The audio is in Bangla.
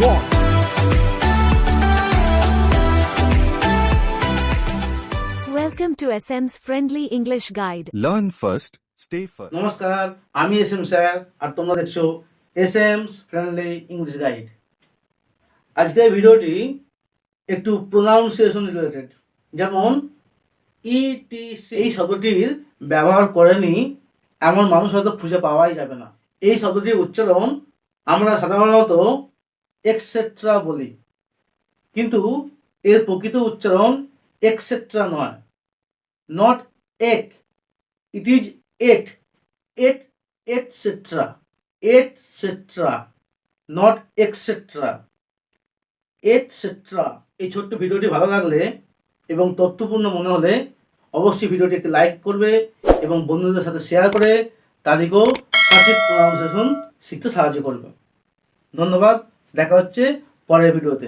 want. Welcome to SM's Friendly English Guide. Learn first, stay first. নমস্কার, আমি এস এম স্যার আর তোমরা দেখছো এসএমস ফ্রেন্ডলি ইংলিশ গাইড। আজকের ভিডিওটি একটু প্রোনাউন্সিয়েশন রিলেটেড। যেমন ইটিসি এই শব্দটির ব্যবহার করেনি এমন মানুষ হয়তো খুঁজে পাওয়াই যাবে না। এই শব্দটির উচ্চারণ আমরা সাধারণত এক্সেট্রা বলি, কিন্তু এর প্রকৃত উচ্চারণ এক্সেট্রা নয়, নট এক, it is at, at, etcetera, etcetera, not etcetera, etcetera. এই ছোট্ট ভিডিওটি ভালো লাগলে এবং তথ্যপূর্ণ মনে হলে অবশ্যই ভিডিওটি একটি লাইক করবে এবং বন্ধুদের সাথে শেয়ার করে তাদেরকেও সঠিক প্রনাউন্সিয়েশন শিখতে সাহায্য করবে। ধন্যবাদ, দেখা হচ্ছে পরের ভিডিওতে।